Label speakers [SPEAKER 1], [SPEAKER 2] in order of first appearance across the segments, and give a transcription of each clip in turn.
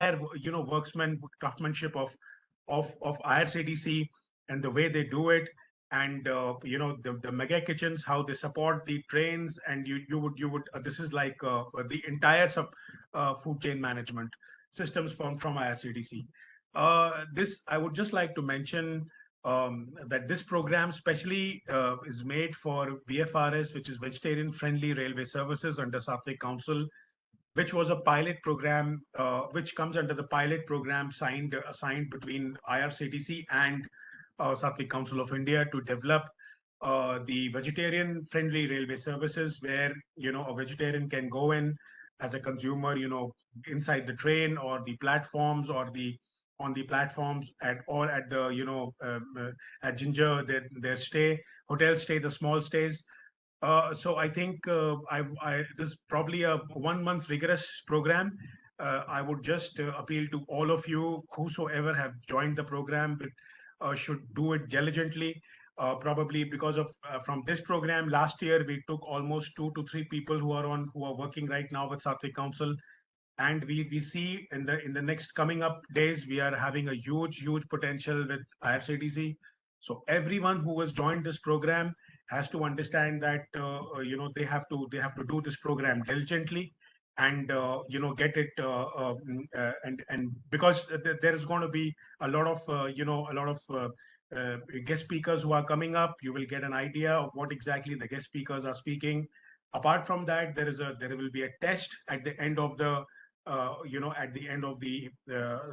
[SPEAKER 1] worksman craftsmanship of IRCTC and the way they do it, and the mega kitchens, how they support the trains, and you would this is like the entire food chain management systems from IRCTC. This I would just like to mention that this program specially is made for VFRS, which is Vegetarian Friendly Railway Services under Sattvic Council, which was a pilot program, which comes under the pilot program assigned between IRCTC and Sattvic Council of India to develop the vegetarian friendly railway services, where a vegetarian can go in as a consumer, inside the train or the platforms, or the on the platforms at the at Ginger, their stay, hotel stay, the small stays. So I think this is probably a 1 month rigorous program. I would just appeal to all of you, whosoever have joined the program, but, should do it diligently. Probably because of from this program last year, we took almost 2 to 3 people who are working right now with Sattvic Council, and we see in the next coming up days we are having a huge potential with IRCTC. So everyone who has joined this program has to understand that they have to do this program diligently, and get it and because there is going to be a lot of guest speakers who are coming up. You will get an idea of what exactly the guest speakers are speaking. Apart from that, there will be a test at the end of the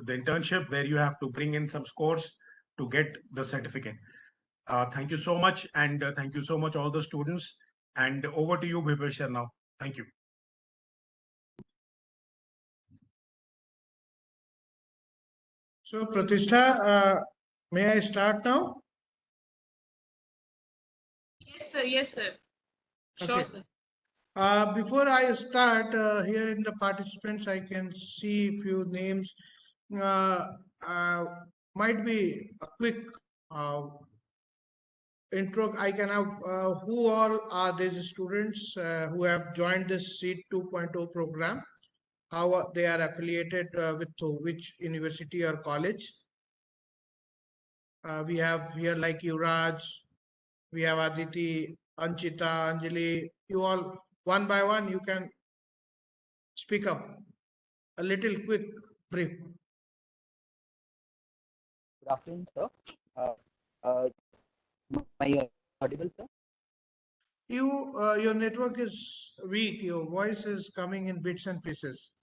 [SPEAKER 1] internship, where you have to bring in some scores to get the certificate. Thank you so much, and thank you so much all the students. And over to you, Bhupesh, now. Thank you.
[SPEAKER 2] So, Pratishtha, may I start now?
[SPEAKER 3] Yes, sir. Yes, sir. Sure,
[SPEAKER 2] Okay.
[SPEAKER 3] sir.
[SPEAKER 2] Before I start, here in the participants, I can see few names. Uh, uh, might be a quick uh, intro. I can have who all are these students who have joined this SEED 2.0 program, how they are affiliated with which university or college. We have here like Yuvraj, we have Aditi, Anchita, Anjali. You all, one by one, you can speak up. A little quick brief.
[SPEAKER 4] Good afternoon, sir. Uh, my audible, sir?
[SPEAKER 2] Your network is weak. Your voice is coming in bits and pieces.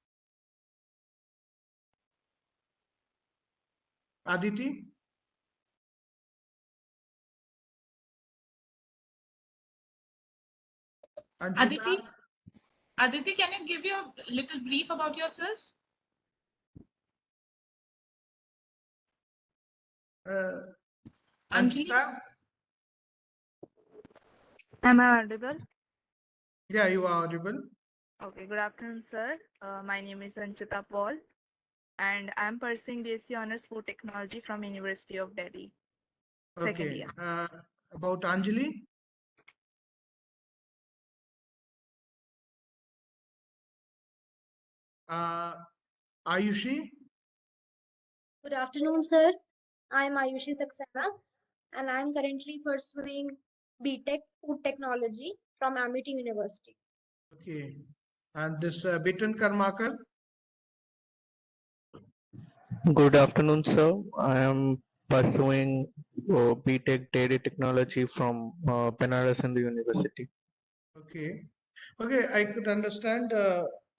[SPEAKER 2] Aditi? Anchita?
[SPEAKER 3] Aditi, can you give your little brief about yourself? Anjali?
[SPEAKER 2] Anchita?
[SPEAKER 5] Am I audible?
[SPEAKER 2] Yeah, you are audible.
[SPEAKER 5] Okay, good afternoon, sir. My name is Anchita Paul, and I'm pursuing BSc Honors Food Technology from University of Delhi. Second
[SPEAKER 2] Okay.
[SPEAKER 5] year.
[SPEAKER 2] About Anjali? Ayushi?
[SPEAKER 6] Good afternoon, sir. I'm Ayushi Saxena, and I'm currently pursuing BTech Food Technology from Amity University.
[SPEAKER 2] Okay. And this Bitan Karmakar?
[SPEAKER 7] Good afternoon, sir. I am pursuing BTech Dairy Technology from Benares Hindu University.
[SPEAKER 2] Okay. Okay, I could understand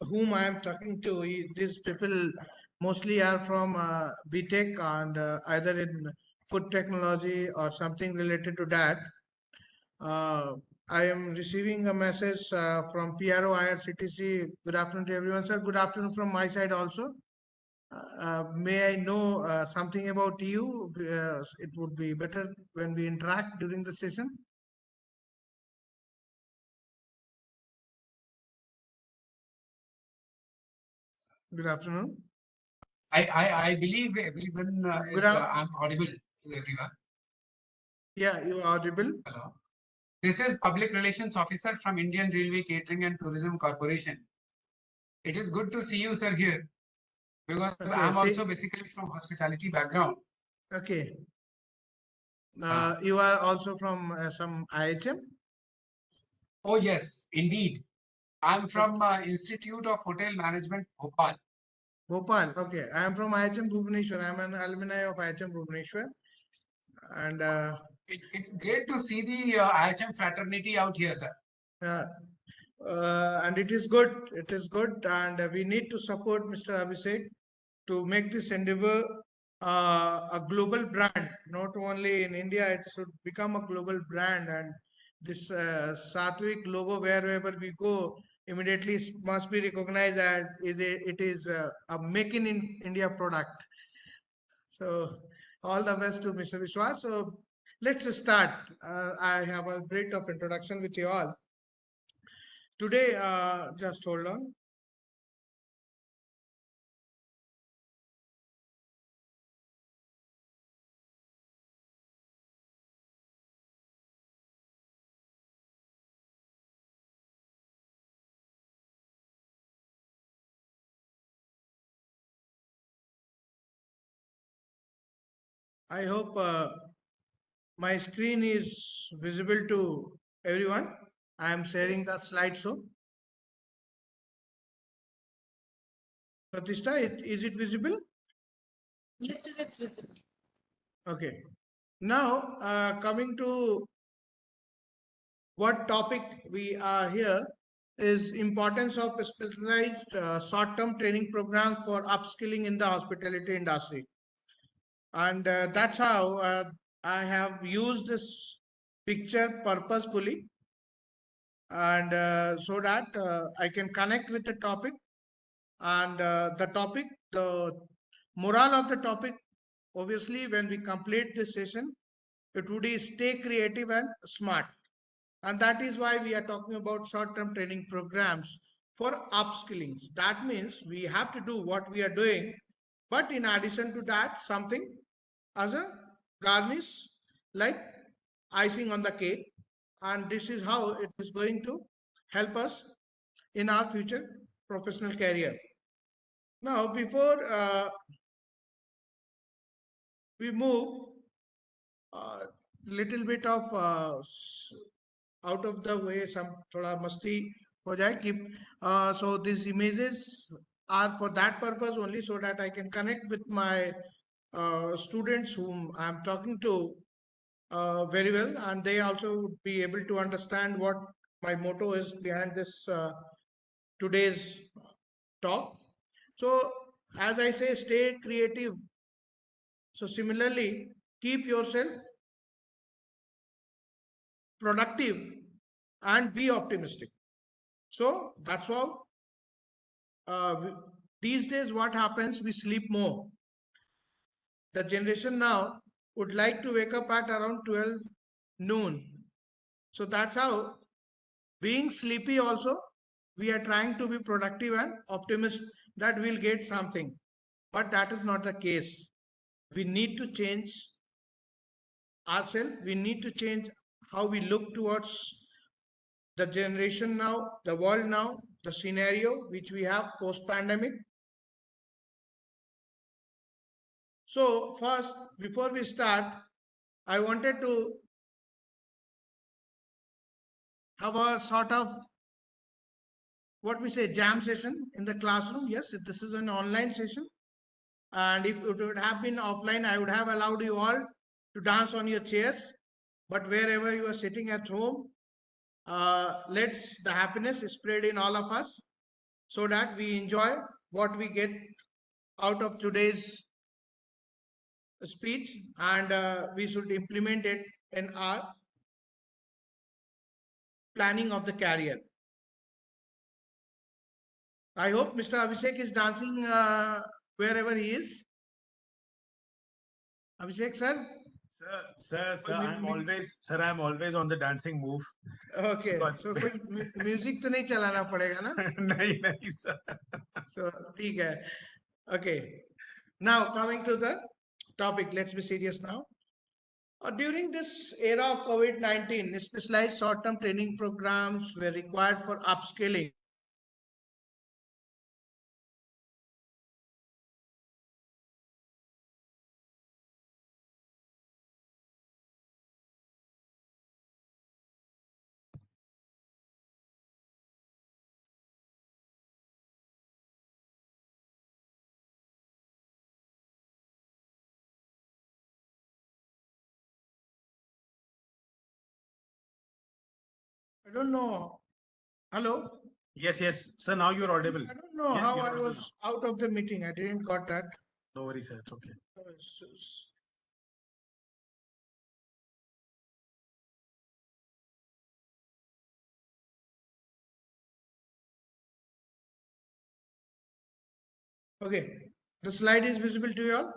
[SPEAKER 2] whom I am talking to. These people mostly are from BTech and either in food technology or something related to that. I am receiving a message from PRO IRCTC. Good afternoon to everyone, sir. Good afternoon from my side also. May I know something about you? It would be better when we interact during the session. Good afternoon.
[SPEAKER 8] I believe everyone I'm audible to everyone.
[SPEAKER 2] Yeah, you are audible.
[SPEAKER 8] Hello. This is Public Relations Officer from Indian Railway Catering and Tourism Corporation. It is good to see you, sir, here. because
[SPEAKER 2] Okay,
[SPEAKER 8] I'm
[SPEAKER 2] say-
[SPEAKER 8] also basically from hospitality background.
[SPEAKER 2] Okay.
[SPEAKER 8] Ah.
[SPEAKER 2] You are also from some IHM?
[SPEAKER 8] Oh yes, indeed. I'm from Institute of Hotel Management, Bhopal.
[SPEAKER 2] Bhopal. Okay. I am from IHM Bhubaneswar. I am an alumni of IHM Bhubaneswar. And
[SPEAKER 8] It's great to see the IHM fraternity out here, sir.
[SPEAKER 2] uh, and it is good. It is good. And we need to support Mr. Abhishek to make this endeavor a global brand. Not only in India, it should become a global brand. And this Satvik logo, wherever we go, immediately must be recognized as it is a make in India product. So all the best to Mr. Vishwas. So let's start. I have a great of introduction with you all. Today, just hold on. I hope my screen is visible to everyone. I am sharing the slideshow. Pratishta, is it visible?
[SPEAKER 3] Yes, sir, it's visible.
[SPEAKER 2] Okay. Now, coming to what topic we are here is importance of specialized short-term training programs for upskilling in the hospitality industry. And that's how I have used this picture purposefully, and so that I can connect with the topic. And the moral of the topic, obviously, when we complete this session, it would be stay creative and smart. And that is why we are talking about short-term training programs for upskilling. That means we have to do what we are doing, but in addition to that, something as a garnish, like icing on the cake. And this is how it is going to help us in our future professional career. Now, before we move, little bit of out of the way, some thoda masti ho jaye, keep so these images are for that purpose only, so that I can connect with my students whom I am talking to very well, and they also would be able to understand what my motto is behind this today's talk. So as I say, stay creative. So similarly, keep yourself productive and be optimistic. So that's how these days what happens, we sleep more. The generation now would like to wake up at around 12 noon. So that's how, being sleepy also, we are trying to be productive and optimist that we'll get something. But that is not the case. We need to change ourselves. We need to change how we look towards the generation now, the world now, the scenario which we have post pandemic. So first, before we start, I wanted to have a sort of what we say jam session in the classroom. Yes, this is an online session, and if it would have been offline, I would have allowed you all to dance on your chairs. But wherever you are sitting at home, let's the happiness spread in all of us, so that we enjoy what we get out of today's speech, and we should implement it in our planning of the career. I hope Mr. Abhishek is dancing wherever he is. Abhishek sir?
[SPEAKER 1] Sir, I'm always on the dancing move.
[SPEAKER 2] Okay,
[SPEAKER 1] Because-
[SPEAKER 2] so कोई music तो नहीं चलाना पड़ेगा ना?
[SPEAKER 1] नहीं sir.
[SPEAKER 2] So ठीक है. Okay. Now coming to the topic, let's be serious now. During this era of COVID-19, specialized short-term training programs were required for upscaling I don't know. Hello?
[SPEAKER 1] Yes, yes, sir. Now you're audible.
[SPEAKER 2] I don't know
[SPEAKER 1] Yeah,
[SPEAKER 2] how
[SPEAKER 1] you're
[SPEAKER 2] I
[SPEAKER 1] audible
[SPEAKER 2] was
[SPEAKER 1] now.
[SPEAKER 2] out of the meeting. I didn't got that.
[SPEAKER 1] No worries, sir. It's okay.
[SPEAKER 2] Okay. The slide is visible to you all?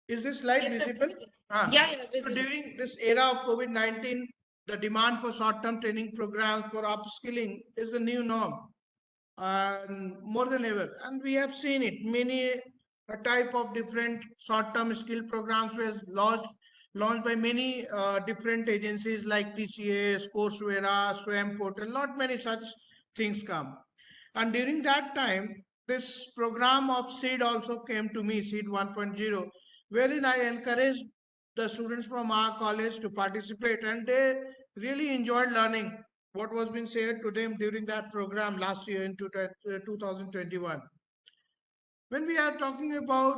[SPEAKER 2] Is this slide
[SPEAKER 3] Yes, sir,
[SPEAKER 2] visible?
[SPEAKER 3] visible.
[SPEAKER 2] Ah.
[SPEAKER 3] Yeah, yeah,
[SPEAKER 2] So
[SPEAKER 3] visible.
[SPEAKER 2] during this era of COVID-19, the demand for short-term training programs for upskilling is the new norm, and more than ever. And we have seen it. Many a type of different short-term skill programs were launched by many different agencies like TCS, Coursera, Swam Portal. Not many such things come. And during that time, this program of SEED also came to me, SEED 1.0, wherein I encouraged the students from our college to participate, and they really enjoyed learning what was being said to them during that program last year in 2021. When we are talking about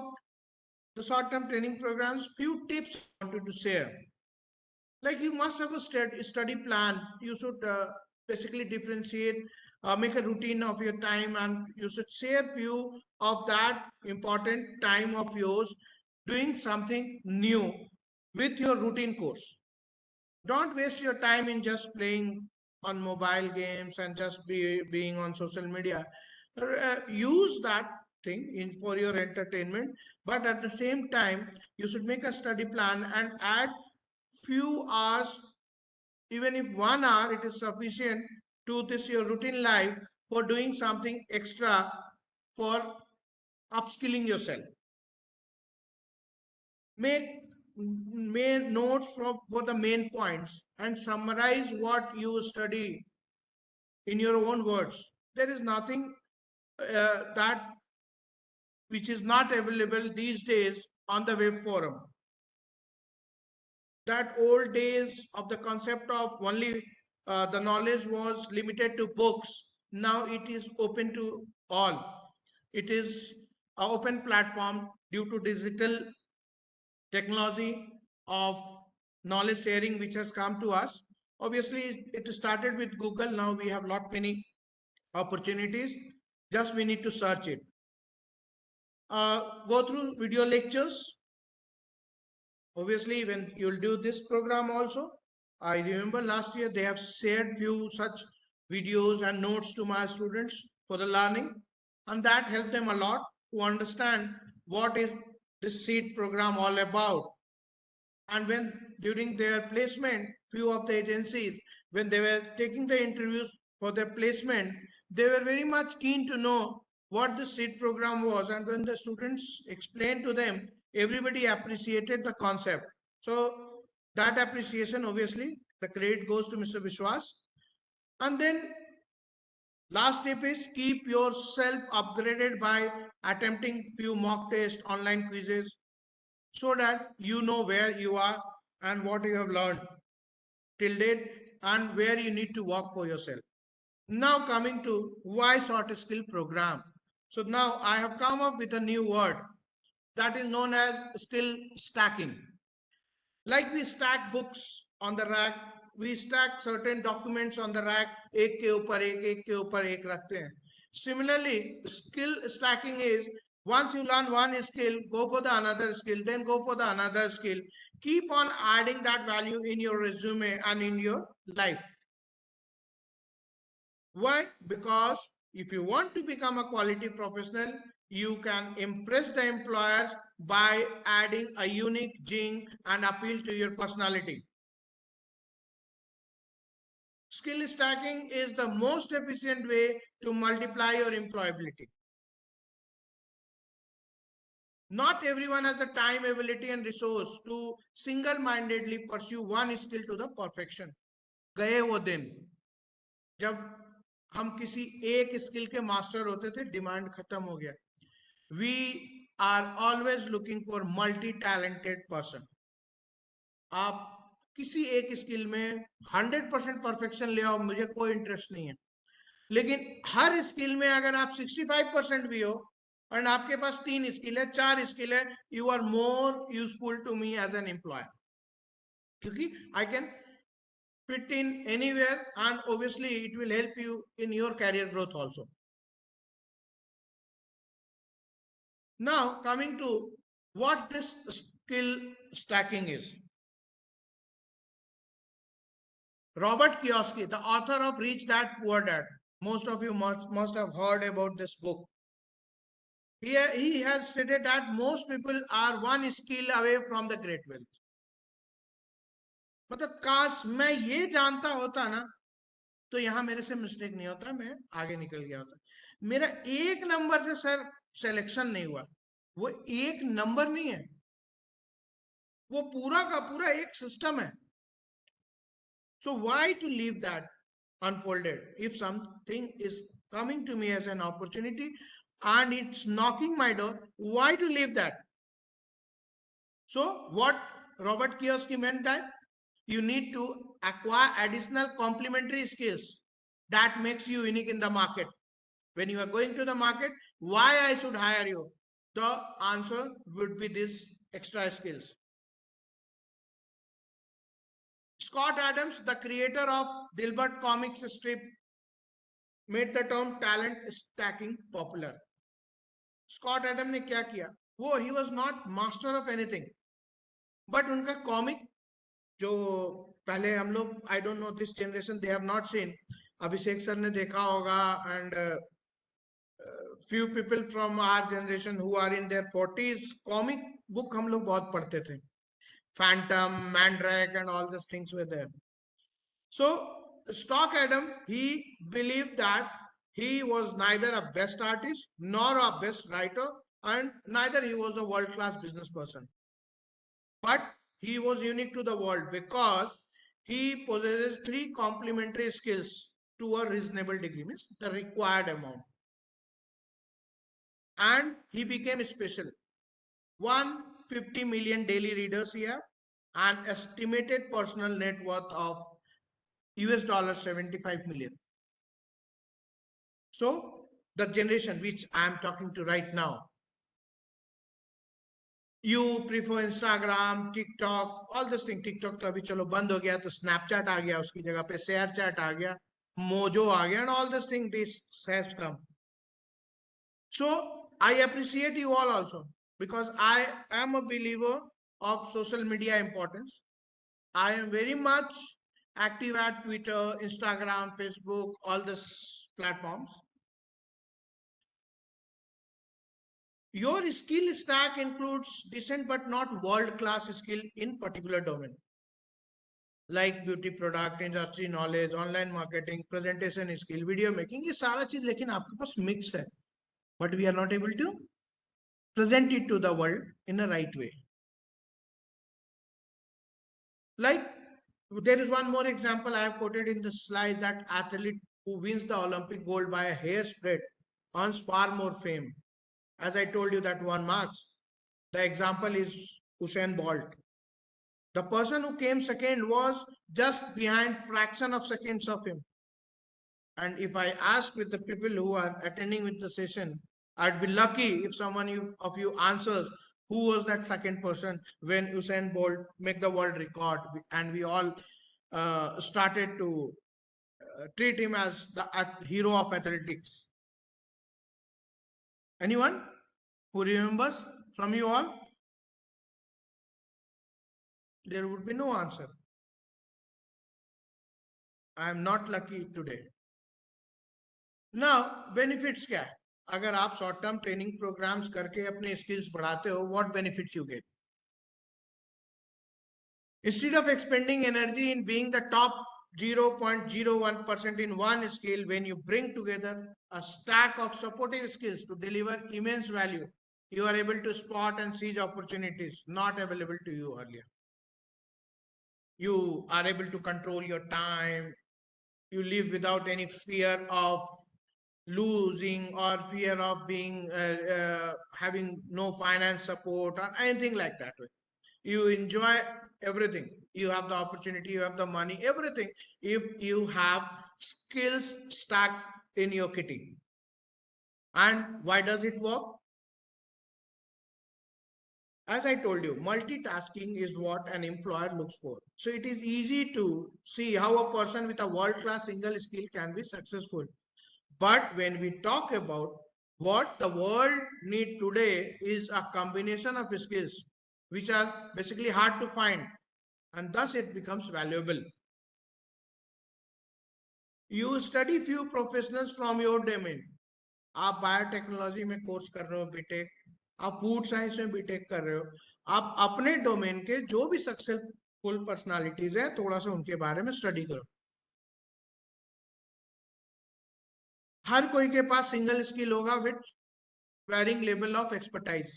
[SPEAKER 2] the short-term training programs, few tips I wanted to share. Like you must have a study plan. You should basically differentiate, make a routine of your time, and you should share few of that important time of yours doing something new with your routine course. Don't waste your time in just playing on mobile games and just being on social media. Use that thing in for your entertainment, but at the same time you should make a study plan and add few hours, even if 1 hour it is sufficient to this your routine life for doing something extra for upskilling yourself. Make notes for the main points and summarize what you study in your own words. There is nothing that which is not available these days on the web forum. That old days of the concept of only the knowledge was limited to books. Now it is open to all. It is an open platform due to digital technology of knowledge sharing which has come to us. Obviously, it started with Google. Now we have lot many opportunities. Just we need to search it. Go through video lectures. Obviously, when you'll do this program also, I remember last year they have shared few such videos and notes to my students for the learning, and that helped them a lot to understand what is this seed program all about. And when during their placement, few of the agencies, when they were taking the interviews for their placement, they were very much keen to know what the seed program was. And when the students explained to them, everybody appreciated the concept. So that appreciation, obviously, the credit goes to Mr. Vishwas. And then last tip is keep yourself upgraded by attempting few mock tests, online quizzes, so that you know where you are and what you have learned till date and where you need to work for yourself. Now coming to why short skill program. So now I have come up with a new word that is known as skill stacking. Like we stack books on the rack, we stack certain documents on the rack, एक के ऊपर एक के ऊपर एक रखते हैं. Similarly, skill stacking is once you learn one skill, go for the another skill, then go for the another skill. Keep on adding that value in your resume and in your life. Why? Because if you want to become a quality professional, you can impress the employers by adding a unique zing and appeal to your personality. Skill stacking is the most efficient way to multiply your employability. Not everyone has the time, ability, and resource to single-mindedly pursue one skill to the perfection. गए वो दिन जब हम किसी एक skill के master होते थे, डिमांड खत्म हो गया. We are always looking for multi-talented person. आप किसी एक स्किल में 100% परफेक्शन ले आओ, मुझे कोई इंटरेस्ट नहीं है. लेकिन हर स्किल में अगर आप 65% भी हो और आपके पास 3 स्किल है, 4 स्किल है, you are more useful to me as an employer, क्योंकि I can fit in anywhere and obviously it will help you in your career growth also. Now coming to what this skill stacking is. Robert Kiyosaki, the author of Rich Dad Poor Dad, most of you must have heard about this book. He has stated that most people are one skill away from the great wealth. मतलब काश मैं ये जानता होता ना तो यहाँ मेरे से मिस्टेक नहीं होता, मैं आगे निकल गया होता. मेरा एक नंबर से सर सिलेक्शन नहीं हुआ. वो एक नंबर नहीं है, वो पूरा का पूरा एक सिस्टम है. So why to leave that unfolded? If something is coming to me as an opportunity and it's knocking my door, why to leave that? So what Robert Kiyosaki meant that you need to acquire additional complementary skills that makes you unique in the market. When you are going to the market, why I should hire you? The answer would be these extra skills. Scott Adams, the creator of Dilbert comics strip, made the term talent stacking popular. Scott Adams ने क्या किया? वो he was not master of anything, but उनका comic जो पहले हम लोग, I don't know this generation, they have not seen. Abhishek sir ने देखा होगा and few people from our generation who are in their 40s, comic book हम लोग बहुत पढ़ते थे. Phantom, Mandrake and all these things were there. So Stock Adam, he believed that he was neither a best artist nor a best writer, and neither he was a world-class business person. But he was unique to the world because he possesses 3 complementary skills to a reasonable degree, means the required amount. And he became special. 150 million daily readers here, and estimated personal net worth of US dollars 75 million. So the generation which I am talking to right now, you prefer Instagram, TikTok, all this thing. TikTok तो अभी चलो बंद हो गया, तो Snapchat आ गया, उसकी जगह पे ShareChat आ गया, Mojo आ गया, and all this thing this has come. So I appreciate you all also because I am a believer of social media importance. I am very much active at Twitter, Instagram, Facebook, all these platforms. Your skill stack includes decent but not world-class skill in particular domain, like beauty product, industry knowledge, online marketing, presentation skill, video making. ये सारा चीज लेकिन आपके पास mix है, but we are not able to present it to the world in a right way. Like there is one more example I have quoted in the slide, that athlete who wins the Olympic gold by a hair spread earns far more fame. As I told you that one marks. The example is Usain Bolt. The person who came second was just behind fraction of seconds of him. And if I ask with the people who are attending with the session, I'd be lucky if someone of you answers who was that second person when Usain Bolt make the world record, and we all started to treat him as the hero of athletics. Anyone who remembers from you all? There would be no answer. I am not lucky today. Now, benefits क्या है? अगर आप short term training programs करके अपने skills बढ़ाते हो, what benefits you get? Instead of expending energy in being the top 0.01% in one skill, when you bring together a stack of supportive skills to deliver immense value, you are able to spot and seize opportunities not available to you earlier. You are able to control your time. You live without any fear of losing or fear of being having no finance support or anything like that. You enjoy everything. You have the opportunity, you have the money, everything, if you have skills stacked in your kitty. And why does it work? As I told you, multitasking is what an employer looks for. So it is easy to see how a person with a world-class single skill can be successful. But when we talk about what the world need today is a combination of skills which are basically hard to find, and thus it becomes valuable. You study few professionals from your domain. आप biotechnology में course कर रहे हो BTech, आप food science में BTech कर रहे हो, आप अपने डोमेन के जो भी सक्सेसफुल पर्सनालिटीज है थोड़ा सा उनके बारे में स्टडी करो. हर कोई के पास सिंगल स्किल होगा with varying level of expertise,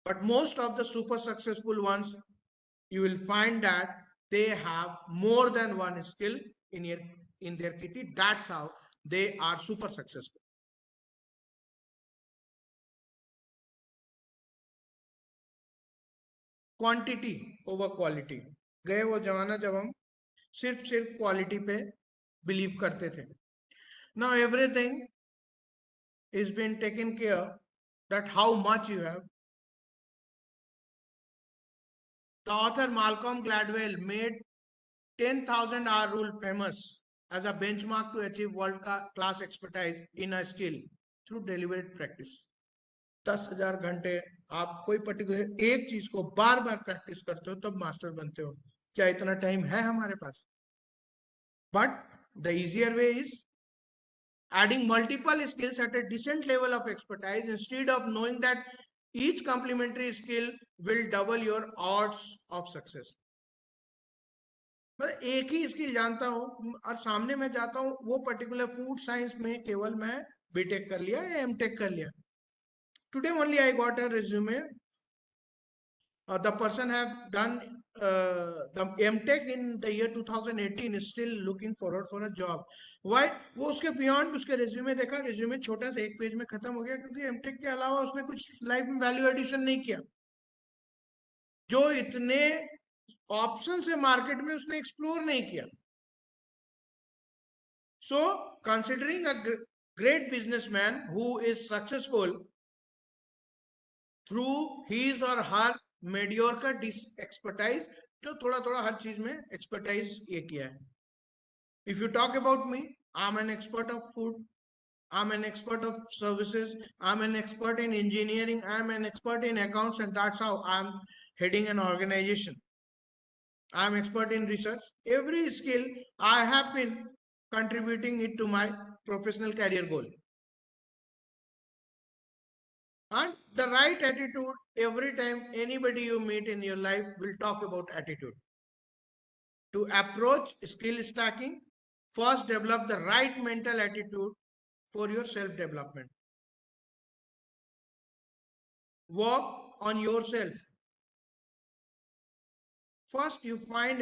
[SPEAKER 2] but most of the super successful ones you will find that they have more than one skill in their kitty. That's how they are super successful. Quantity over quality. गए वो जमाना जब हम सिर्फ quality पे believe करते थे. Now everything is been taken care that how much you have. The author Malcolm Gladwell made 10,000 hour rule famous as a benchmark to achieve world class expertise in a skill through deliberate practice. 10,000 घंटे आप कोई particular एक चीज को बार बार practice करते हो तब master बनते हो. क्या इतना टाइम है हमारे पास? But the easier way is adding multiple skills at a decent level of expertise instead of knowing that each complementary skill will double your odds of success. मैं एक ही स्किल जानता हूँ और सामने मैं जाता हूँ वो पर्टिकुलर फूड साइंस में केवल मैं बीटेक कर लिया या एमटेक कर लिया. Today only I got a resume. The person have done the MTech in the year 2018 is still looking forward for a job. Why? वो उसके beyond उसके resume देखा, resume छोटा सा एक पेज में खत्म हो गया क्योंकि MTech के अलावा उसने कुछ लाइफ में वैल्यू एडिशन नहीं किया. जो इतने ऑप्शन है मार्केट में उसने एक्सप्लोर नहीं किया. So considering a great businessman who is successful through his or her mediocre expertise, जो थोड़ा थोड़ा हर चीज में एक्सपर्टाइज ये किया है. If you talk about me, I'm an expert of food, I'm an expert of services, I'm an expert in engineering, I'm an expert in accounts, and that's how I'm heading an organization. I'm expert in research. Every skill I have been contributing it to my professional career goal. And the right attitude, every time anybody you meet in your life will talk about attitude. To approach skill stacking, first develop the right mental attitude for your self-development. Work on yourself. First, you find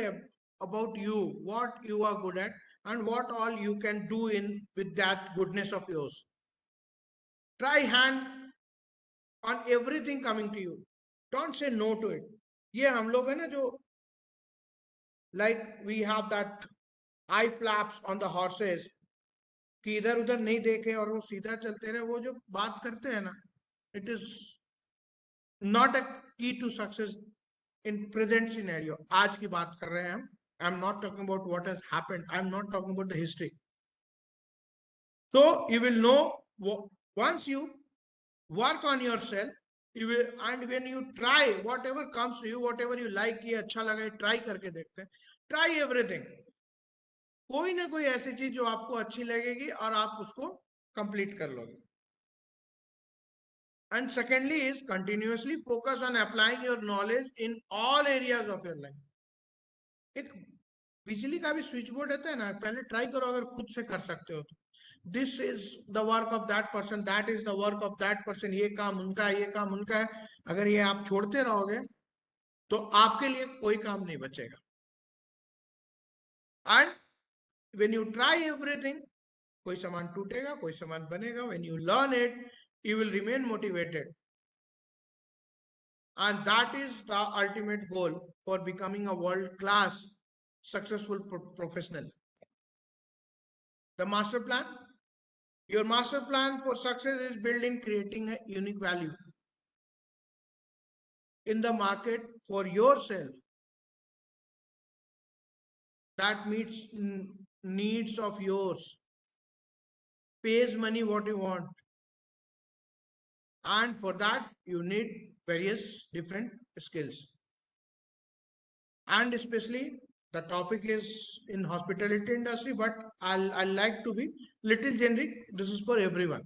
[SPEAKER 2] about you, what you are good at, and what all you can do in with that goodness of yours. Try hand on everything coming to you. Don't say no to it. ये हम लोग है ना जो like we have that eye flaps on the horses कि इधर उधर नहीं देखे और वो सीधा चलते रहे, वो जो बात करते हैं ना, it is not a key to success in present scenario. आज की बात कर रहे हैं हम. I'm not talking about what has happened. I'm not talking about the history. So you will know once you work on yourself, you will, and when you try whatever comes to you, whatever you like, ये अच्छा लगा, try करके देखते हैं. Try everything. कोई ना कोई ऐसी चीज जो आपको अच्छी लगेगी और आप उसको कंप्लीट कर लोगे. And secondly is continuously focus on applying your knowledge in all areas of your life. एक बिजली का भी स्विच बोर्ड रहता है ना, पहले ट्राई करो अगर खुद से कर सकते हो तो. This is the work of that person, that is the work of that person, ये काम उनका है, ये काम उनका है. अगर ये आप छोड़ते रहोगे तो आपके लिए कोई काम नहीं बचेगा. And when you try everything, कोई सामान टूटेगा, कोई सामान बनेगा. When you learn it, you will remain motivated, and that is the ultimate goal for becoming a world class successful professional. The master plan, your master plan for success is built in creating a unique value. in the market for yourself that meets needs of yours, pays money what you want, and for that you need various different skills. And especially the topic is in hospitality industry, but I'll like to be little generic. This is for everyone.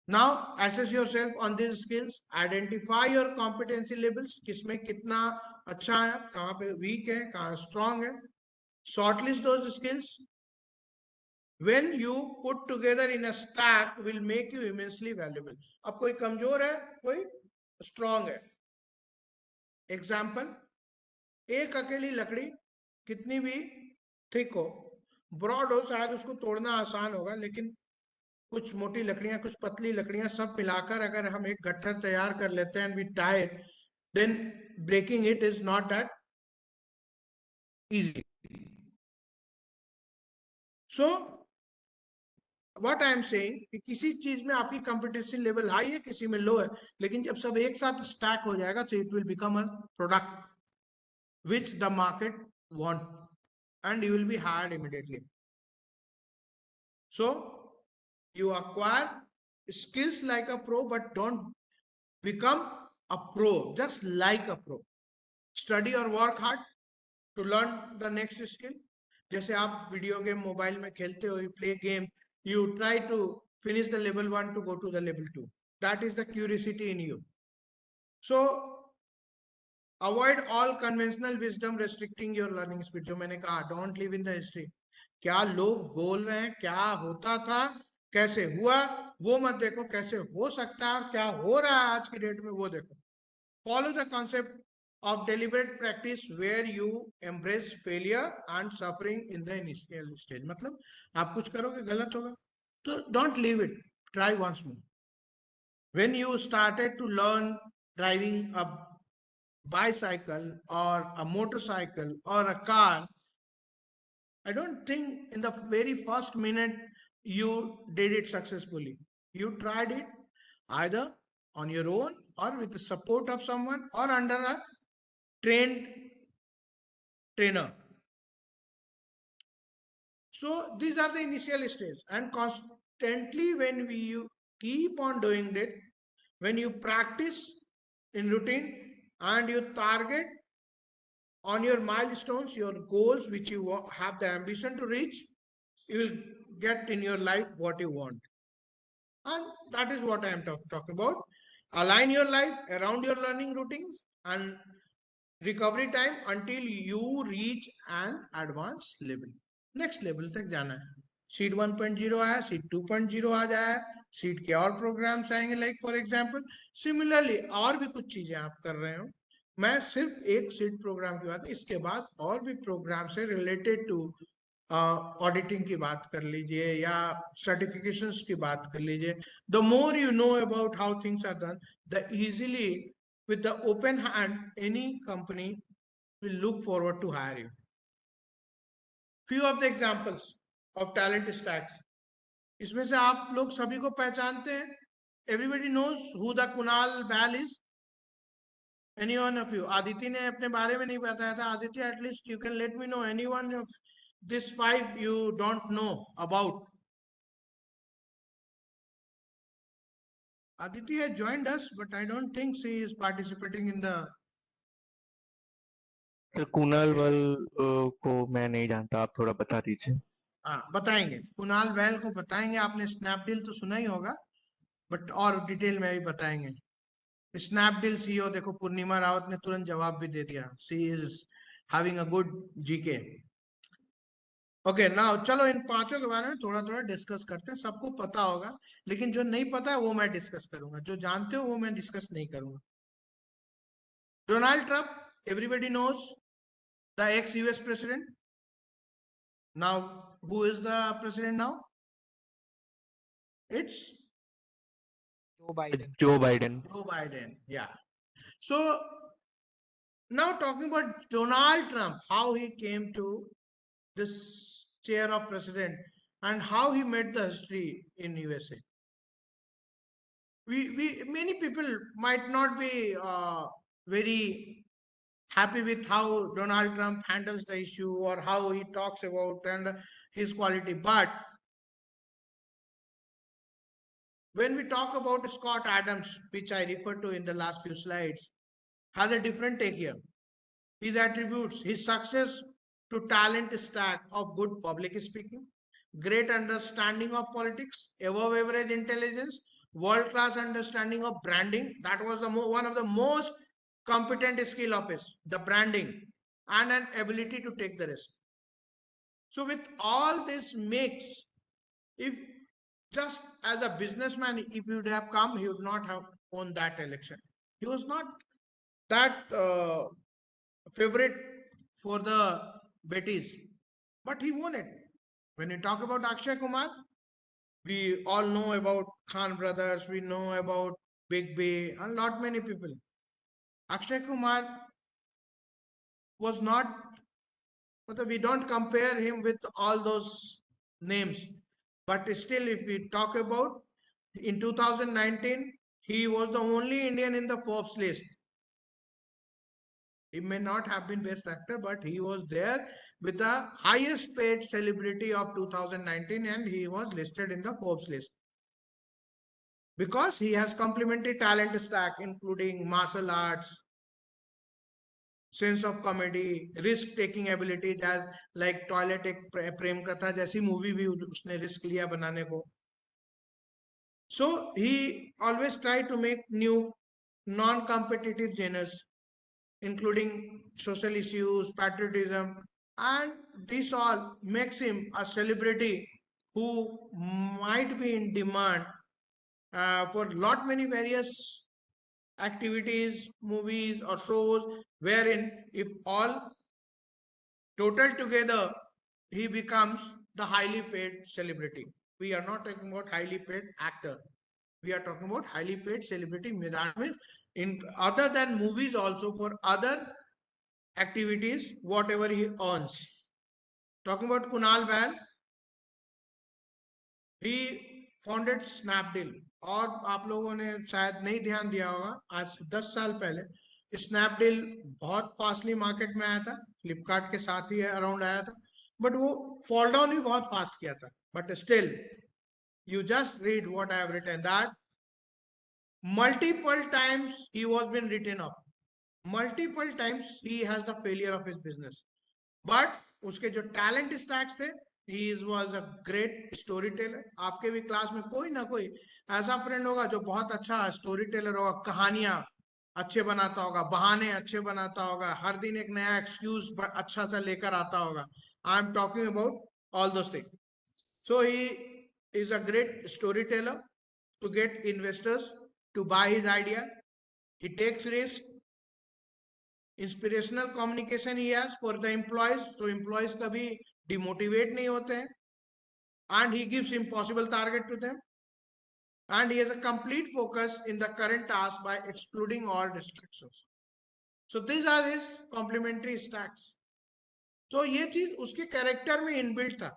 [SPEAKER 2] Now assess yourself on these skills, identify your competency levels, किसमें कितना अच्छा है, कहाँ पे weak है, कहाँ strong है, shortlist those skills. When you put together in a stack will make you immensely valuable. अब कोई कमजोर है, कोई strong है. Example, एक अकेली लकड़ी कितनी भी थिक हो, ब्रॉड हो, शायद उसको तोड़ना आसान होगा, लेकिन कुछ मोटी लकड़ियां, कुछ पतली लकड़ियां सब मिलाकर अगर हम एक गट्ठर तैयार कर लेते हैं, we tie it, then breaking it is not that easy. So what I am saying कि किसी चीज में आपकी कंपटीशन लेवल हाई है, किसी में लो है, लेकिन जब सब एक साथ स्टैक हो जाएगा तो it will become a product which the market want, and you will be hired immediately. So you acquire skills like a pro, but don't become a pro just like a pro. Study or work hard to learn the next skill. जैसे आप video game mobile में खेलते हो, you play game, you try to finish the level 1 to go to the level 2. That is the curiosity in you. So avoid all conventional wisdom restricting your learning speed. जो मैंने कहा, don't live in the history. क्या लोग बोल रहे हैं, क्या होता था, कैसे हुआ, वो मत देखो. कैसे हो सकता है और क्या हो रहा है आज की डेट में वो देखो. Follow the concept of deliberate practice where you embrace failure and suffering in the initial stage. मतलब आप कुछ करोगे गलत होगा तो don't leave it, try once more. When you started to learn driving a bicycle or a motorcycle or a car, I don't think in the very first minute you did it successfully. You tried it either on your own or with the support of someone or under a trained trainer. So these are the initial stages, and constantly when you keep on doing it, when you practice in routine and you target on your milestones, your goals, which you have the ambition to reach, you will get in your life what you want. And that is what I am talking about. Align your life around your learning routines and recovery time until you reach an advanced level. Next level तक जाना है. Seed 1.0 आया, seed 2.0 आ जाए, seed के और programmes आएंगे, like for example. Similarly और भी कुछ चीजें आप कर रहे हो. मैं सिर्फ एक सीड प्रोग्राम की बात, इसके बाद और भी प्रोग्राम से रिलेटेड टू ऑडिटिंग की बात कर लीजिए या सर्टिफिकेशंस की बात कर लीजिए. The more you know about how things are done, the easily with the open hand any company will look forward to hire you. Few of the examples of talent stacks. इसमें से आप लोग सभी को पहचानते हैं. Everybody knows who the Kunal Bal is. Any one of you? Aditya ने अपने बारे में नहीं बताया था. Aditya, at least you can let me know any one of this 5 you don't know about. Aditi has joined us, but I don't think she is participating in the.
[SPEAKER 7] तो कुणाल वल को मैं नहीं जानता, आप थोड़ा बता दीजिए.
[SPEAKER 2] हाँ, बताएंगे. कुणाल बैल को बताएंगे. आपने स्नैपडील तो सुना ही होगा, बट और डिटेल में भी बताएंगे. स्नैपडील सीईओ देखो, पूर्णिमा रावत ने तुरंत जवाब भी दे दिया. She is having a good GK. Okay, now चलो इन पांचों के बारे में थोड़ा थोड़ा डिस्कस करते हैं. सबको पता होगा, लेकिन जो नहीं पता है वो मैं डिस्कस करूंगा. जो जानते हो वो मैं डिस्कस नहीं करूंगा. Donald Trump, everybody knows, the ex US president. Now, who is the president now? It's
[SPEAKER 4] Joe Biden.
[SPEAKER 7] Joe Biden.
[SPEAKER 2] Joe Biden. Yeah. So now talking about Donald Trump, how he came to this chair of president and how he made the history in USA. we many people might not be very happy with how Donald Trump handles the issue or how he talks about and his quality. But when we talk about Scott Adams, which I referred to in the last few slides, has a different take here. His attributes, his success to talent stack of good public speaking, great understanding of politics, above average intelligence, world class understanding of branding. That was one of the most competent skill of his, the branding, and an ability to take the risk. So with all this mix, if just as a businessman, if he would have come, he would not have won that election. He was not that favorite for the Betis, but he won it. When you talk about Akshay Kumar, we all know about Khan brothers, we know about Big B, and not many people. Akshay Kumar was not, we don't compare him with all those names. But still, if we talk about in 2019, he was the only Indian in the Forbes list. He may not have been best actor, but he was there with the highest paid celebrity of 2019 and he was listed in the Forbes list. Because he has complementary talent stack including martial arts, sense of comedy, risk taking ability as like toilet एक प्रेम कथा जैसी movie भी उसने risk लिया बनाने को. So he always tried to make new non-competitive genres including social issues, patriotism, and this all makes him a celebrity who might be in demand for lot many various activities, movies or shows, wherein if all total together he becomes the highly paid celebrity. We are not talking about highly paid actor. We are talking about highly paid celebrity. That means in other than movies also for other activities, whatever he earns. Talking about Kunal Bahl, he founded Snapdeal. और आप लोगों ने शायद नहीं ध्यान दिया होगा, आज 10 साल पहले स्नैपडील बहुत फास्टली मार्केट में आया था, फ्लिपकार्ट के साथ ही अराउंड आया था, बट वो फॉल डाउन ही बहुत फास्ट किया था. But still you just read what I have written, that multiple times he was been written off, multiple times he has the failure of his business, but उसके जो talent stacks थे, he was a great storyteller. आपके भी class में कोई ना कोई ऐसा फ्रेंड होगा जो बहुत अच्छा storyteller होगा, कहानियां अच्छे बनाता होगा, बहाने अच्छे बनाता होगा, हर दिन एक नया एक्सक्यूज अच्छा सा लेकर आता होगा. I am talking about all those things. So he is a great storyteller to get investors to buy his idea. He takes risk. Inspirational communication he has for the employees, so employees कभी demotivate नहीं होते हैं. And he gives impossible target to them. And he has a complete focus in the current task by excluding all distractions. So these are his complementary stacks. तो ये चीज उसके character में inbuilt था.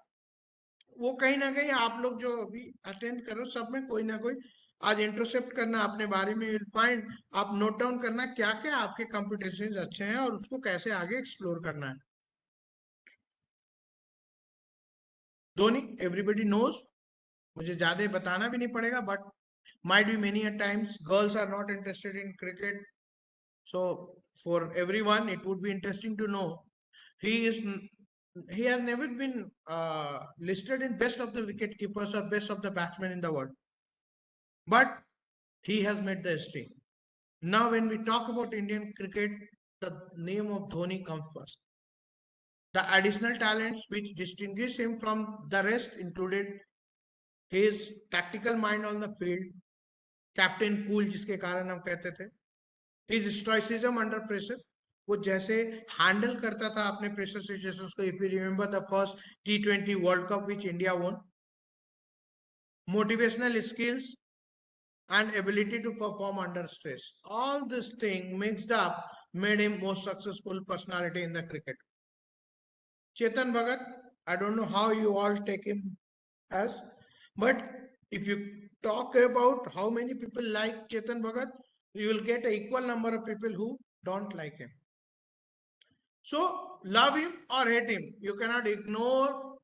[SPEAKER 2] वो कहीं ना कहीं आप लोग जो अभी अटेंड करो सब में कोई ना कोई आज इंटरसेप्ट करना अपने बारे में, फाइंड आप नोट डाउन करना क्या क्या आपके कॉम्पिटेंसीज अच्छे हैं और उसको कैसे आगे एक्सप्लोर करना है. धोनी एवरीबडी नोज, मुझे ज्यादा बताना भी नहीं पड़ेगा, but might be many a times girls are not interested in cricket, so for everyone it would be interesting to know he is he has never been listed in best of the wicket keepers or best of the batsmen in the world, but he has made the history. Now when we talk about Indian cricket, the name of Dhoni comes first. The additional talents which distinguish him from the rest included his tactical mind on the field, captain cool जिसके कारण हम कहते थे, his stoicism under pressure, वो जैसे handle करता था अपने प्रेशर सिचुएशंस को. If you remember the first T20 world cup which India won, motivational skills and ability to perform under stress, all this thing mixed up made him most successful personality in the cricket. Chetan Bhagat, I don't know how you all take him as, but if you talk about how many people like Chetan Bhagat, you will get an equal number of people who don't like him. So love him or hate him, you cannot ignore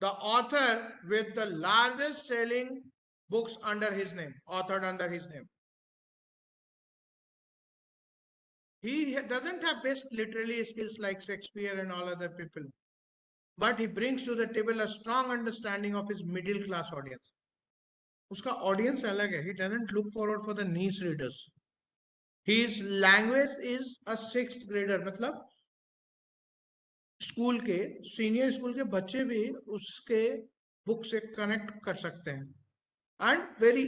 [SPEAKER 2] the author with the largest selling books under his name, authored under his name. He doesn't have best literary skills like Shakespeare and all other people, but he brings to the table a strong understanding of his middle class audience. उसका audience अलग है. He doesn't look forward for the niche readers. His language is a sixth grader, मतलब school के senior school के बच्चे भी उसके book से कनेक्ट कर सकते हैं and very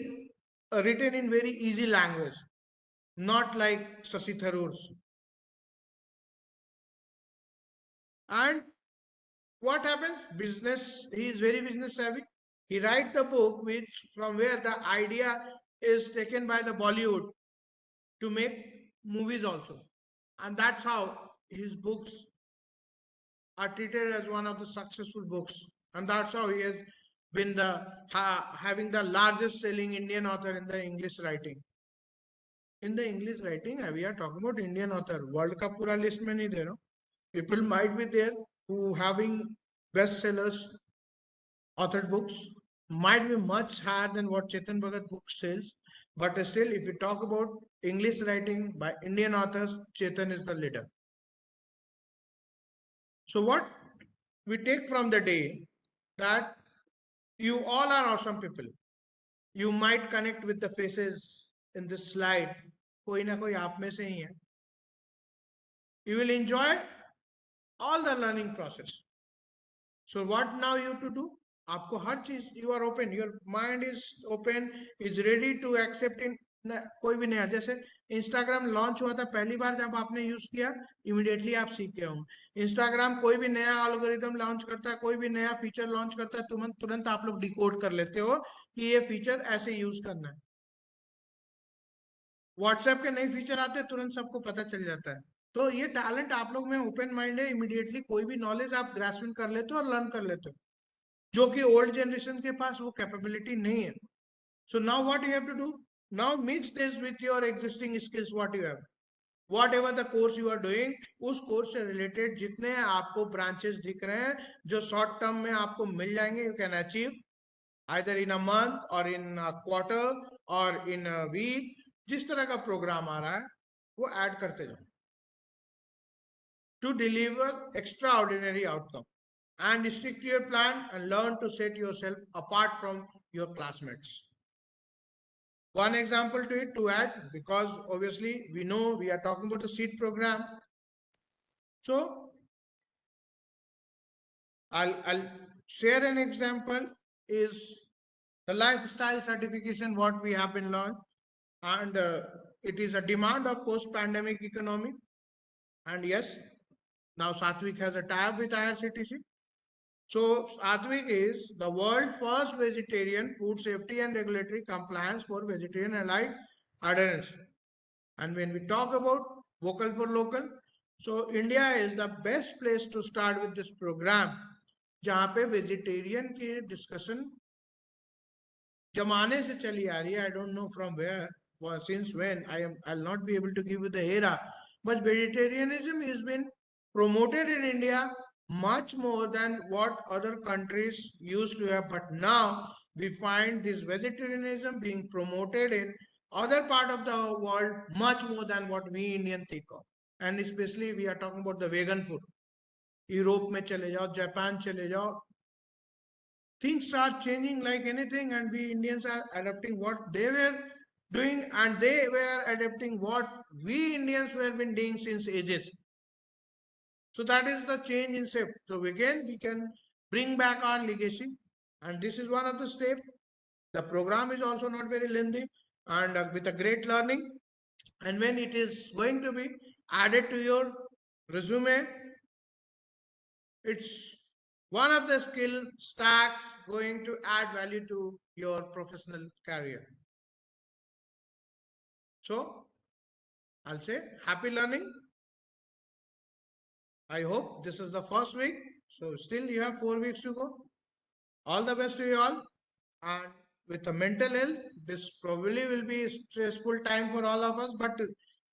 [SPEAKER 2] written in very easy language, not like Shashi Tharoor's. And what happens? Business, he is very business savvy. He writes the book which from where the idea is taken by the Bollywood to make movies also. And that's how his books are treated as one of the successful books. And that's how he has been the having the largest selling Indian author in the English writing. In the English writing, we are talking about Indian author. World का पूरा list में नहीं दे रहा हूँ. People might be there who having bestsellers, authored books, might be much higher than what Chetan Bhagat book sells. But still, if you talk about English writing by Indian authors, Chetan is the leader. So what we take from the day that you all are awesome people. You might connect with the faces in this slide. कोई ना कोई आप में से ही है. You will enjoy all the learning process. So what now you have to do? आपको हर चीज, you are open, your mind is open, is ready to accept in कोई भी नया. जैसे इंस्टाग्राम लॉन्च हुआ था पहली बार जब आपने यूज किया, इमीडिएटली आप सीख गए होंगे. इंस्टाग्राम कोई भी नया एल्गोरिथम लॉन्च करता है, कोई भी नया फीचर लॉन्च करता है, तुरंत तुरंत आप लोग डिकोड कर लेते हो कि ये फीचर ऐसे यूज करना है. व्हाट्सएप के नए फीचर आते हैं, तुरंत सबको पता चल जाता है. तो ये टैलेंट आप लोग में ओपन माइंड है. इमीडिएटली कोई भी नॉलेज आप ग्रास्पिंग कर लेते हो और लर्न कर लेते हो, जो कि ओल्ड जनरेशन के पास वो कैपेबिलिटी नहीं है. So now what you have to do, now mix this with your existing skills. What you have, whatever the course you are doing, उस कोर्स से रिलेटेड जितने आपको ब्रांचेस दिख रहे हैं जो शॉर्ट टर्म में आपको मिल जाएंगे, you can achieve either in a month और इन अ क्वार्टर और इन अ वीक. जिस तरह का प्रोग्राम आ रहा है वो ऐड करते जाओ to deliver extraordinary outcome, and stick to your plan and learn to set yourself apart from your classmates. One example to it to add, because obviously we know we are talking about the SEED program. So I'll share an example is the lifestyle certification what we have been launched, and it is a demand of post-pandemic economy. And yes, now Satvik has a tie-up with IRCTC. So Satvik is the world first vegetarian food safety and regulatory compliance for vegetarian allied adherence. And when we talk about vocal for local, so India is the best place to start with this program, जहाँ पे vegetarian की discussion जमाने से चली आ रही है. I don't know from where, since when. I'll not be able to give you the era, but vegetarianism has been promoted in India much more than what other countries used to have. But now we find this vegetarianism being promoted in other part of the world much more than what we Indian think of. And especially we are talking about the vegan food. Europe में चले जाओ, Japan चले जाओ, things are changing like anything, and we Indians are adapting what they were doing, and they were adapting what we Indians were been doing since ages. So that is the change in shape. So again, we can bring back our legacy, and this is one of the steps. The program is also not very lengthy and with a great learning. And when it is going to be added to your resume, it's one of the skill stacks going to add value to your professional career. So I'll say happy learning. I hope this is the first week. So still you have 4 weeks to go. All the best to you all. And with the mental health, this probably will be a stressful time for all of us, but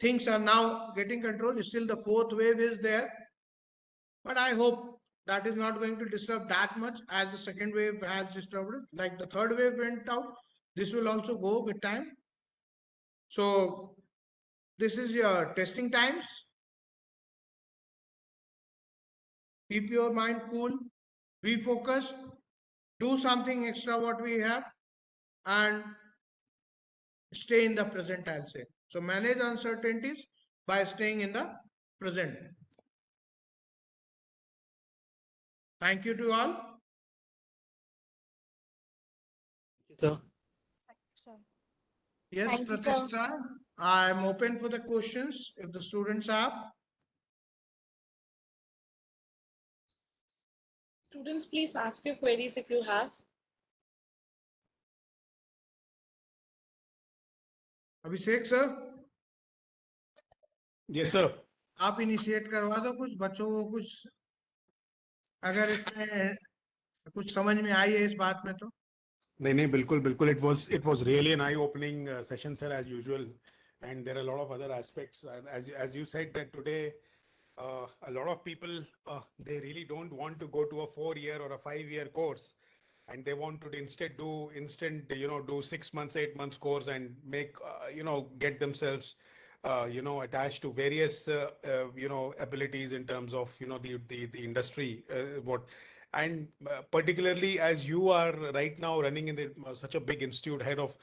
[SPEAKER 2] things are now getting controlled. Still, the fourth wave is there, but I hope that is not going to disturb that much as the second wave has disturbed. Like the third wave went out, this will also go with time. So this is your testing times. Keep your mind cool, be focused, do something extra what we have, and stay in the present, I'll say. So manage uncertainties by staying in the present. Thank you to all.
[SPEAKER 9] Sir.
[SPEAKER 5] Sure.
[SPEAKER 2] Yes,
[SPEAKER 6] Thank you, sir.
[SPEAKER 2] Pratishtha, I'm open for the questions if the students have.
[SPEAKER 3] Students, please ask your queries if you have.
[SPEAKER 2] Abhishek sir,
[SPEAKER 1] Yes, sir.
[SPEAKER 2] आप initiate करवा दो कुछ बच्चों को, कुछ अगर इसमें कुछ समझ में आई है इस बात में तो.
[SPEAKER 1] नहीं, बिल्कुल, बिल्कुल. It was really an eye-opening session, sir, as usual. And there are a lot of other aspects. And as you said that today, a lot of people they really don't want to go to a 4-year or a 5-year course, and they want to instead do 6 months, 8 months course and make get themselves attached to various abilities in terms of the industry what. And particularly as you are right now running in such a big institute, head of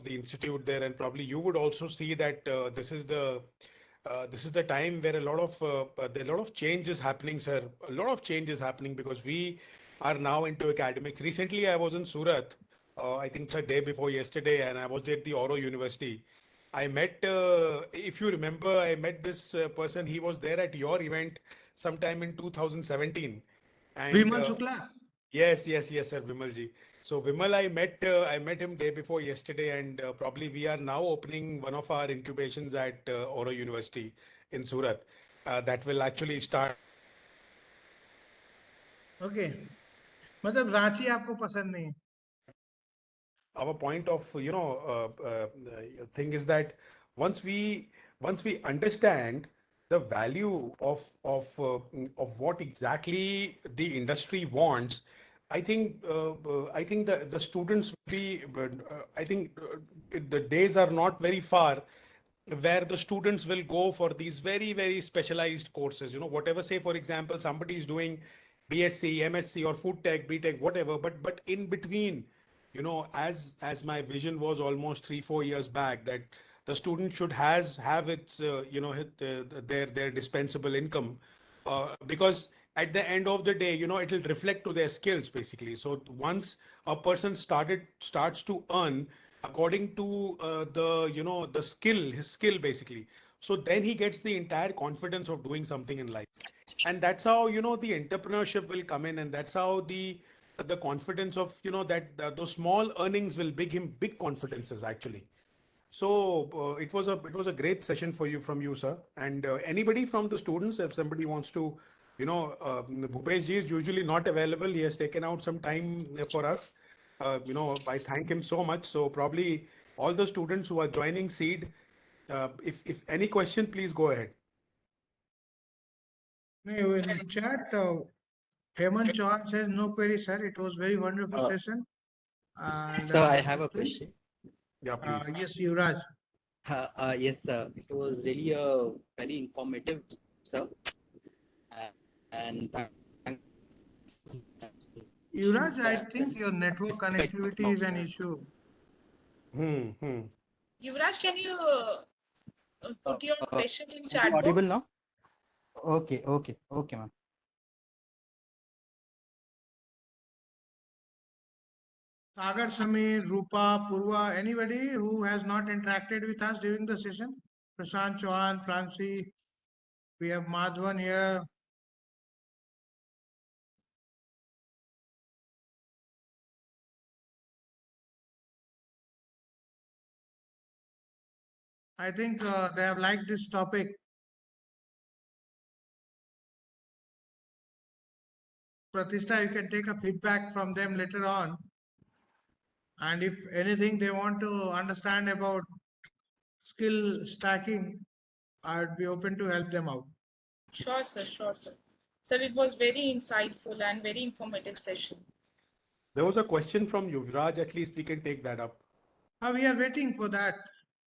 [SPEAKER 1] the institute there, and probably you would also see that this is the time where a lot of change is happening, sir. A lot of change is happening because we are now into academics. Recently, I was in Surat, I think it's a day before yesterday, and I was at the Oro University. I met, if you remember, I met this person. He was there at your event sometime in 2017. And
[SPEAKER 2] Vimal Shukla.
[SPEAKER 1] yes, sir, Vimalji. So Vimal, I met him day before yesterday, and probably we are now opening one of our incubations at Oro University in Surat. That will actually start.
[SPEAKER 2] Okay, मतलब रांची आपको पसंद नहीं है.
[SPEAKER 1] Our point of thing is that once we understand the value of what exactly the industry wants, I think the students will be I think the days are not very far where the students will go for these very specialized courses, whatever. Say for example, somebody is doing BSc, MSc, or food tech, BTech, whatever, but in between, as my vision was almost 3-4 years back, that the student should have its their dispensable income, because at the end of the day, it will reflect to their skills basically. So once a person starts to earn according to the skill, his skill basically, so then he gets the entire confidence of doing something in life. And that's how the entrepreneurship will come in, and that's how the confidence of those small earnings will big him big confidences actually. So it was a great session for you from you, sir. And anybody from the students, if somebody wants to, Bhupesh ji is usually not available. He has taken out some time for us. I thank him so much. So probably all the students who are joining SEED, if any question, please go ahead.
[SPEAKER 2] No, in chat, Hemant Chauhan says no query, sir. It was very wonderful session. And
[SPEAKER 9] Sir, I have a question.
[SPEAKER 1] Yeah, please.
[SPEAKER 2] yes, Yuvraj.
[SPEAKER 9] Yes, sir. It was really a very informative, sir. And
[SPEAKER 2] Yuvraj, I think your network connectivity is an issue.
[SPEAKER 3] Yuvraj, can you put your question in
[SPEAKER 9] Am I
[SPEAKER 3] chat
[SPEAKER 9] audible
[SPEAKER 3] box?
[SPEAKER 9] now? Okay, ma'am.
[SPEAKER 2] Sagar, Samir, Rupa, Purva, anybody who has not interacted with us during the session? Prashant Chauhan, Francie, we have Madhvan here. I think they have liked this topic. Pratishtha, you can take a feedback from them later on. And if anything they want to understand about skill stacking, I'd be open to help them out.
[SPEAKER 3] Sure, sir. Sure, sir. Sir, it was very insightful and very informative session.
[SPEAKER 1] There was a question from Yuvraj. At least we can take that up.
[SPEAKER 2] We are waiting for that.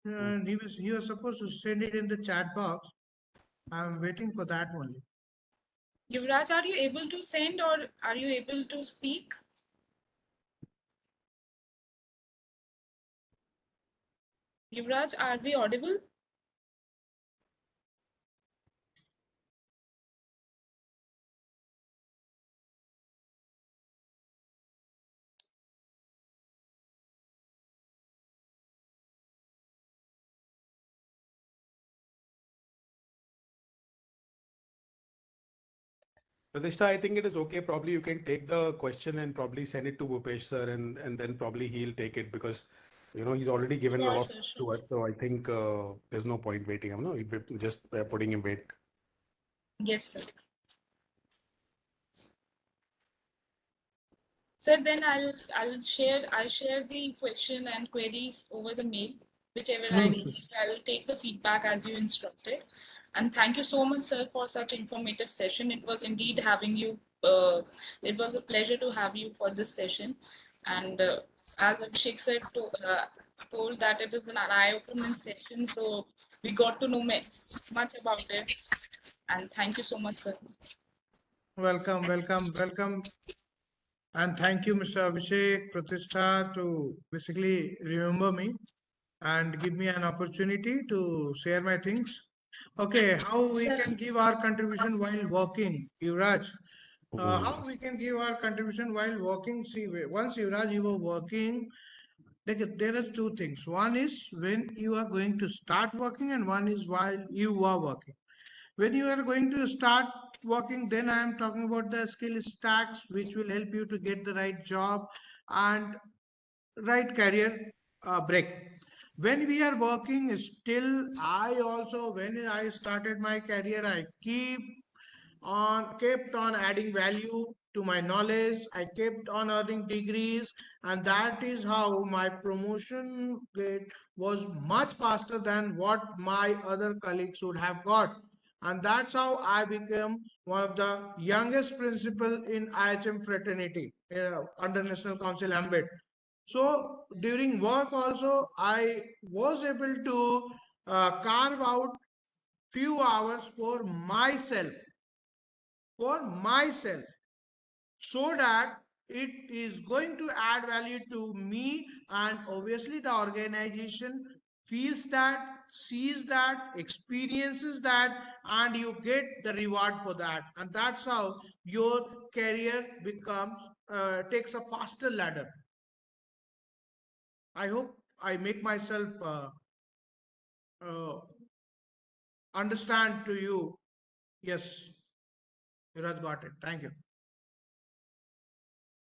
[SPEAKER 2] He was supposed to send it in the chat box. I'm waiting for that only.
[SPEAKER 3] Yuvraj, are you able to send or are you able to speak? Yuvraj, are we audible?
[SPEAKER 1] Pratishta, I think it is okay. Probably you can take the question and probably send it to Bhupesh sir, and then probably he'll take it because he's already given
[SPEAKER 3] Sure,
[SPEAKER 1] off
[SPEAKER 3] sir. Sure.
[SPEAKER 1] to us. So I think there's no point waiting. I'm not just putting him wait.
[SPEAKER 3] Yes, sir. So then I'll share the question and queries over the mail, whichever I receive. I'll take the feedback as you instructed. And thank you so much, sir, for such informative session. It was indeed having you. It was a pleasure to have you for this session. And as Abhishek said, told that it is an eye-opening session, so we got to know much about it. And thank you so much, sir.
[SPEAKER 2] Welcome, welcome, welcome. And thank you, Mr. Abhishek Pratishtha, to basically remember me and give me an opportunity to share my things. Okay, how we can give our contribution while working, Yuvraj? How we can give our contribution while working? See, once Yuvraj, you were working, there are two things. One is when you are going to start working, and one is while you are working. When you are going to start working, then I am talking about the skill stacks, which will help you to get the right job and right career break. When we are working, still I also, when I started my career, I kept on adding value to my knowledge. I kept on earning degrees, and that is how my promotion rate was much faster than what my other colleagues would have got. And that's how I became one of the youngest principal in IHM fraternity under National Council Ambit. So during work also, I was able to carve out few hours for myself, so that it is going to add value to me, and obviously the organization feels that, sees that, experiences that, and you get the reward for that. And that's how your career becomes takes a faster ladder. I hope I make myself uh, understand to you. Yes, you have got it. Thank you.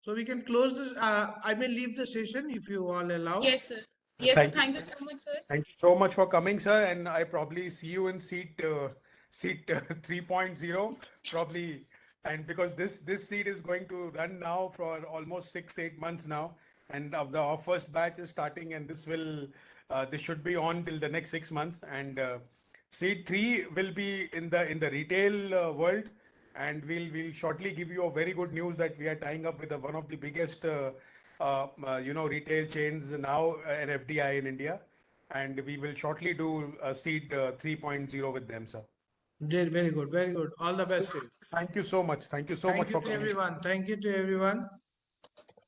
[SPEAKER 2] So we can close this. I may leave the session if you all allow.
[SPEAKER 3] Yes, sir. Yes,
[SPEAKER 1] Thank
[SPEAKER 3] sir. Thank you so much, sir.
[SPEAKER 1] Thank you so much for coming, sir. And I probably see you in seat 3.0 probably. And because this seat is going to run now for almost 6-8 months now, and our first batch is starting, and this should be on till the next 6 months. And seat 3 will be in the retail world, and we'll shortly give you a very good news that we are tying up with one of the biggest retail chains now, an FDI in India, and we will shortly do seed 3.0 with them, sir.
[SPEAKER 2] Very good, very good. All the best.
[SPEAKER 1] Thank you so much. Thank you so much
[SPEAKER 2] Thank you
[SPEAKER 1] for
[SPEAKER 2] to
[SPEAKER 1] coming.
[SPEAKER 2] everyone. Thank you to everyone.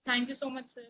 [SPEAKER 3] Thank you so much, sir.